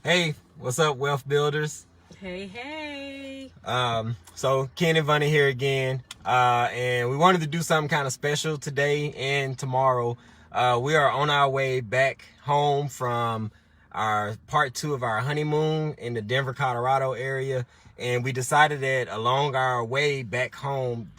Hey, what's up, wealth builders? Hey. So Ken and Vonnie here again, and we wanted to do something kind of special today and tomorrow. We are on our way back home from our part 2 of our honeymoon in the Denver, Colorado area, and we decided that along our way back home,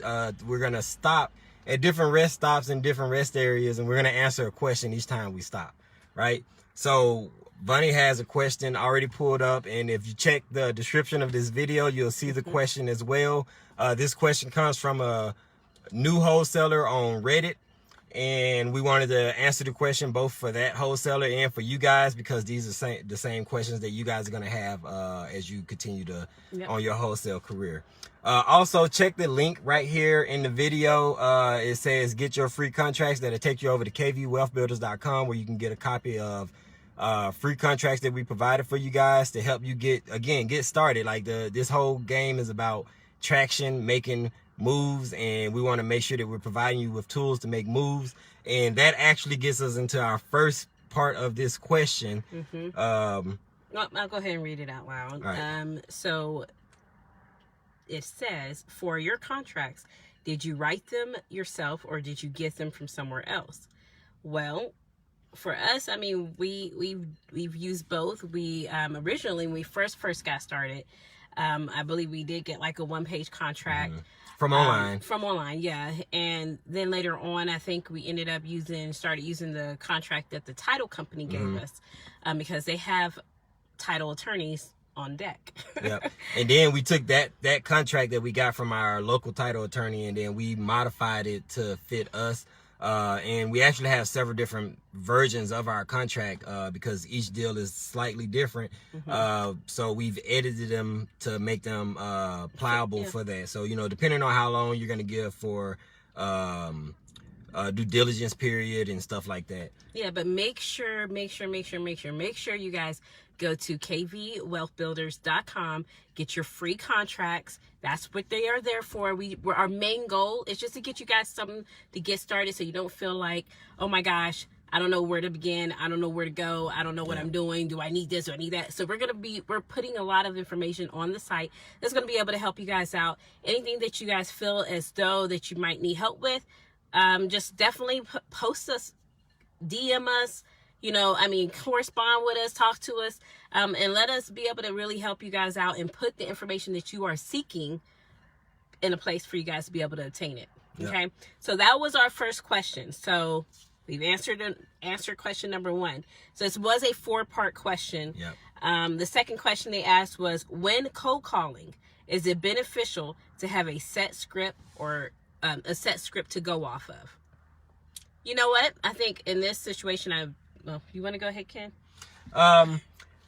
we're gonna stop at different rest stops in different rest areas, and we're gonna answer a question each time we stop, right? So Vonnie has a question already pulled up, and if you check the description of this video, you'll see the question as well. This question comes from a new wholesaler on Reddit, and we wanted to answer the question both for that wholesaler and for you guys, because these are the same questions that you guys are going to have as you continue to on your wholesale career. Also, check the link right here in the video. It says get your free contracts. That'll take you over to kvwealthbuilders.com, where you can get a copy of free contracts that we provided for you guys to help you get started. Like this whole game is about traction, making moves, and we want to make sure that we're providing you with tools to make moves. And that actually gets us into our first part of this question. I'll go ahead and read it out loud. Right. So it says, for your contracts, did you write them yourself or did you get them from somewhere else? Well, for us, I mean, we've used both. We originally, when we first got started, I believe we did get like a one-page contract from online. From online, yeah. And then later on, I think we ended up started using the contract that the title company gave us, because they have title attorneys on deck. Yep. And then we took that contract that we got from our local title attorney, and then we modified it to fit us. And we actually have several different versions of our contract because each deal is slightly different. So we've edited them to make them pliable for that. So, depending on how long you're going to give for due diligence period and stuff like that. Yeah, but make sure you guys go to kvwealthbuilders.com, get your free contracts. That's what they are there for. Our main goal is just to get you guys something to get started, so you don't feel like, oh my gosh, I don't know where to begin. I don't know where to go. I don't know what I'm doing. Do I need this? Do I need that? So we're putting a lot of information on the site that's going to be able to help you guys out. Anything that you guys feel as though that you might need help with, just definitely post us, DM us, correspond with us, talk to us, and let us be able to really help you guys out and put the information that you are seeking in a place for you guys to be able to obtain it. Okay. So that was our first question. So we've answered question number 1. So this was a 4-part question. The second question they asked was, when cold calling, is it beneficial to have a set script or a set script to go off of? You know what? I think in this situation, you want to go ahead, Ken?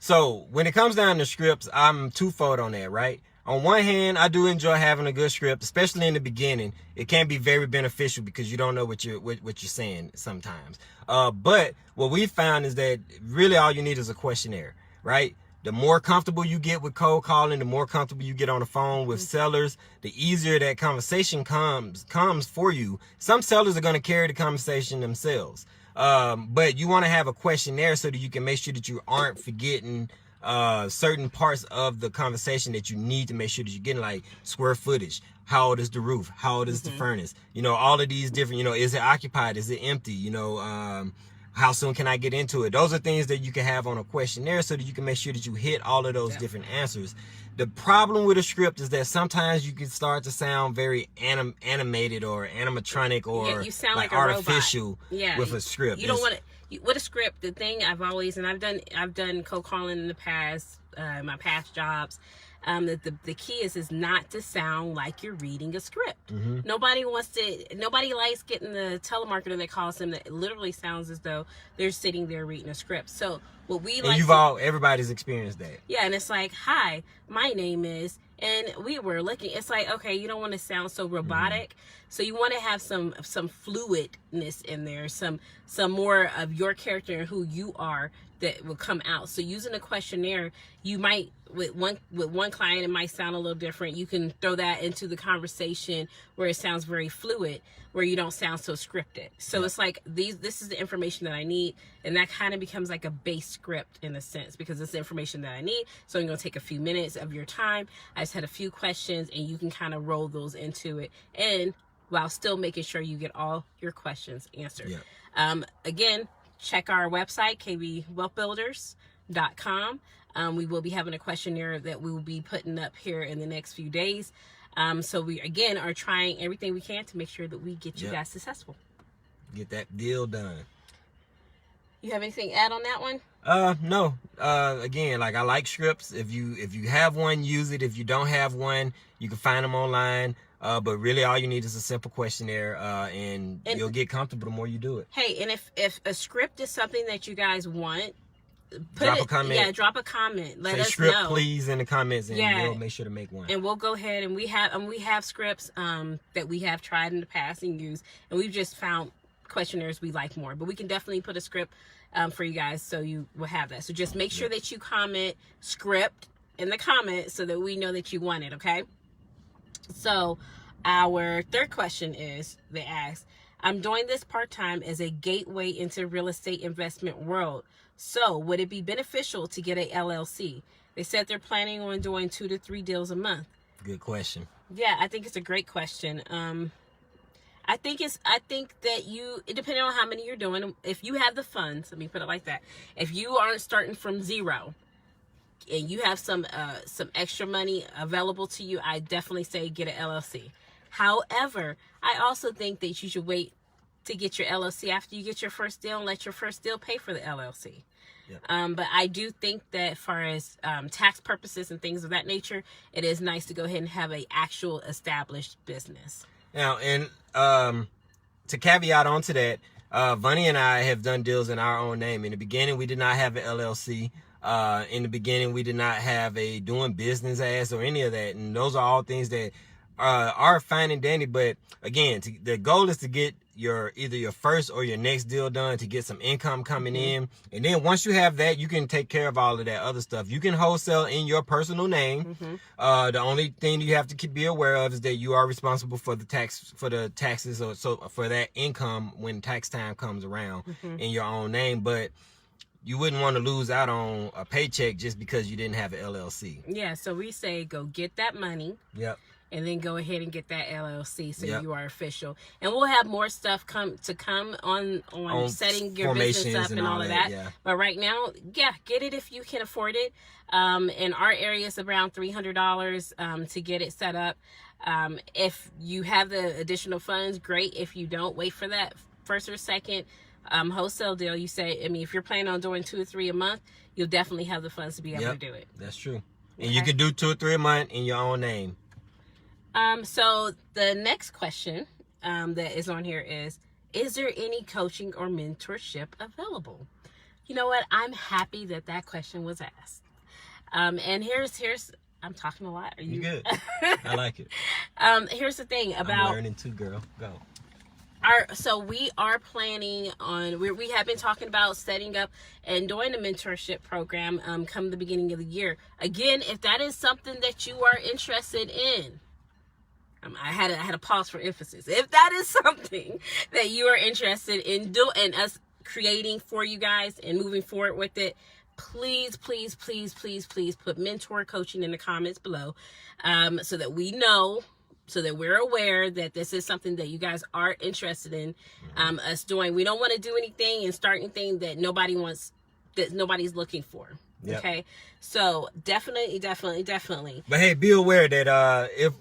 So when it comes down to scripts, I'm twofold on that, right? On one hand, I do enjoy having a good script, especially in the beginning. It can be very beneficial because you don't know what you're saying sometimes. But what we found is that really all you need is a questionnaire, right? The more comfortable you get with cold calling, the more comfortable you get on the phone with sellers, the easier that conversation comes for you. Some sellers are going to carry the conversation themselves. But you want to have a questionnaire so that you can make sure that you aren't forgetting certain parts of the conversation that you need to make sure that you're getting, like square footage. How old is the roof? How old is the furnace? All of these different, is it occupied? Is it empty? How soon can I get into it? Those are things that you can have on a questionnaire so that you can make sure that you hit all of those different answers. The problem with a script is that sometimes you can start to sound very animated or animatronic or you sound like artificial with a script. You don't want to. With a script, the thing I've done cold calling in the past, my past jobs. The key is not to sound like you're reading a script. Nobody likes getting the telemarketer that calls them that literally sounds as though they're sitting there reading a script. So what we like, everybody's experienced that. Yeah, and it's like, hi, my name is, and we were looking. It's like, okay, you don't want to sound so robotic, so you want to have some fluidness in there, some more of your character and who you are that will come out. So using a questionnaire, you might with one client, it might sound a little different. You can throw that into the conversation where it sounds very fluid, where you don't sound so scripted. So it's like this is the information that I need, and that kind of becomes like a base script in a sense, because it's the information that I need. So I'm going to take a few minutes of your time. I just had a few questions, and you can kind of roll those into it, and while still making sure you get all your questions answered. Again, check our website, kvwealthbuilders.com. We will be having a questionnaire that we will be putting up here in the next few days. So we, again, are trying everything we can to make sure that we get you guys successful. Get that deal done. You have anything to add on that one? No. Again, like, I like scripts. If you have one, use it. If you don't have one, you can find them online. But really all you need is a simple questionnaire, and you'll get comfortable the more you do it. Hey, and if a script is something that you guys want, drop a comment. Yeah, drop a comment. Let Say us script, know, please, in the comments, and we'll make sure to make one. And we'll go ahead, and we have scripts that we have tried in the past and used, and we've just found questionnaires we like more. But we can definitely put a script for you guys, so you will have that. So just make sure that you comment script in the comments so that we know that you want it. Okay. So our third question is, they ask, I'm doing this part-time as a gateway into real estate investment world. So would it be beneficial to get a LLC? They said they're planning on doing 2 to 3 deals a month. Good question. Yeah, I think it's a great question. I think that depending on how many you're doing, if you have the funds, let me put it like that. If you aren't starting from zero, and you have some extra money available to you, I definitely say get an LLC. However, I also think that you should wait to get your LLC after you get your first deal, and let your first deal pay for the LLC. But I do think that as far as tax purposes and things of that nature, it is nice to go ahead and have a actual established business. Now, and to caveat onto that, Vonnie and I have done deals in our own name. In the beginning, we did not have an LLC. In the beginning, we did not have a doing business as or any of that. And those are all things that are fine and dandy. But again, the goal is to get either your first or your next deal done, to get some income coming in. And then once you have that, you can take care of all of that other stuff. You can wholesale in your personal name. The only thing you have to be aware of is that you are responsible for the taxes, or so for that income when tax time comes around in your own name. But you wouldn't want to lose out on a paycheck just because you didn't have an LLC. Yeah, so we say go get that money. And then go ahead and get that LLC so you are official. And we'll have more stuff come on setting your business up and all of that. But right now, get it if you can afford it. In our area, it's around $300 to get it set up. If you have the additional funds, great. If you don't, wait for that first or second wholesale deal. You say, if you're planning on doing 2 or 3 a month, you'll definitely have the funds to be able to do it. That's true. And you can do 2 or 3 a month in your own name. So the next question that is on here is there any coaching or mentorship available? You know what? I'm happy that question was asked. And here's I'm talking a lot. Are you good? I like it. Here's the thing about I'm learning too, girl. Go. So we are planning on, we have been talking about setting up and doing a mentorship program come the beginning of the year. Again, if that is something that you are interested in, I had a pause for emphasis. If that is something that you are interested in doing and us creating for you guys and moving forward with it, please put mentor coaching in the comments below, so that we know, so that we're aware that this is something that you guys are interested in us doing. We don't want to do anything and start anything that nobody wants, that nobody's looking for. Okay, so definitely. But hey, be aware that if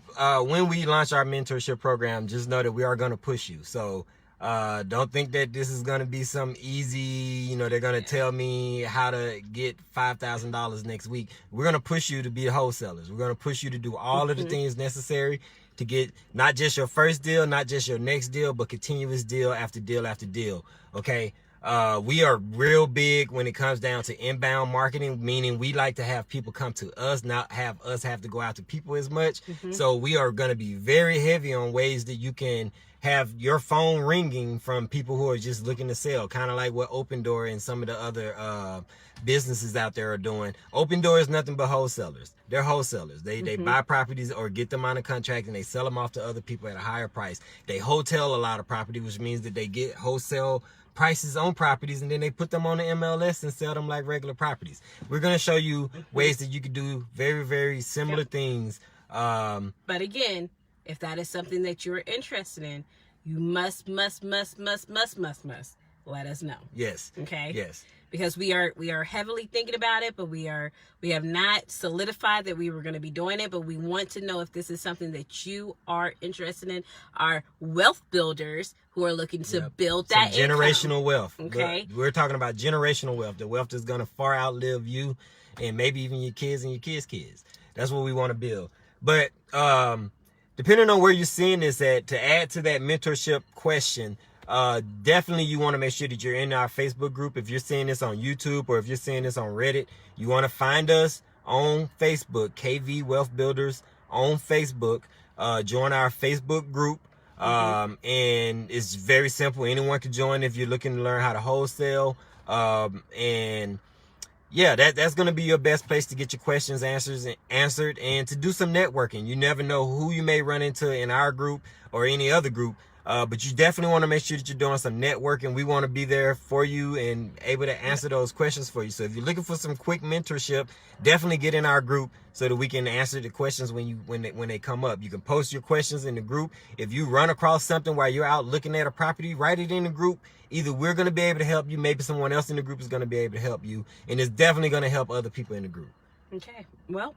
when we launch our mentorship program, just know that we are going to push you. So don't think that this is going to be some easy, they're going to tell me how to get $5,000 next week. We're going to push you to be wholesalers. We're going to push you to do all of the things necessary to get not just your first deal, not just your next deal, but continuous deal after deal after deal. Okay. We are real big when it comes down to inbound marketing, meaning we like to have people come to us, not have us have to go out to people as much. So we are going to be very heavy on ways that you can have your phone ringing from people who are just looking to sell, kind of like what Open Door and some of the other businesses out there are doing. Open Door is nothing but wholesalers. They're wholesalers. They buy properties or get them on a contract and they sell them off to other people at a higher price. They hotel a lot of property, which means that they get wholesale prices on properties and then they put them on the MLS and sell them like regular properties. We're going to show you ways that you can do very, very similar things. But again, if that is something that you're interested in, you must let us know. Yes. Okay. Yes. Because we are heavily thinking about it, but we have not solidified that we were going to be doing it, but we want to know if this is something that you are interested in. Our wealth builders who are looking to build that generational wealth. Okay. We're talking about generational wealth. The wealth is going to far outlive you and maybe even your kids and your kids' kids. That's what we want to build. But depending on where you're seeing this at, to add to that mentorship question, definitely you want to make sure that you're in our Facebook group. If you're seeing this on YouTube or if you're seeing this on Reddit, you want to find us on Facebook, KV Wealth Builders on Facebook. Join our Facebook group. And it's very simple. Anyone can join if you're looking to learn how to wholesale. And yeah, that's going to be your best place to get your questions answered and to do some networking. You never know who you may run into in our group or any other group. But you definitely want to make sure that you're doing some networking. We want to be there for you and able to answer those questions for you. So if you're looking for some quick mentorship, definitely get in our group so that we can answer the questions when they come up. You can post your questions in the group. If you run across something while you're out looking at a property, write it in the group. Either we're going to be able to help you, maybe someone else in the group is going to be able to help you, and it's definitely going to help other people in the group. Okay. Well,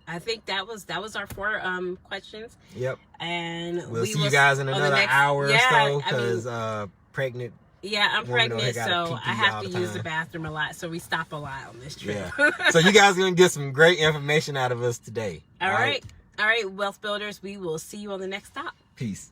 I think that was our 4 questions. Yep. And we'll see you guys in another hour or so because pregnant. Yeah, I'm pregnant, so I have to use the bathroom a lot. So we stop a lot on this trip. Yeah. So you guys are gonna get some great information out of us today. All right, Wealth Builders. We will see you on the next stop. Peace.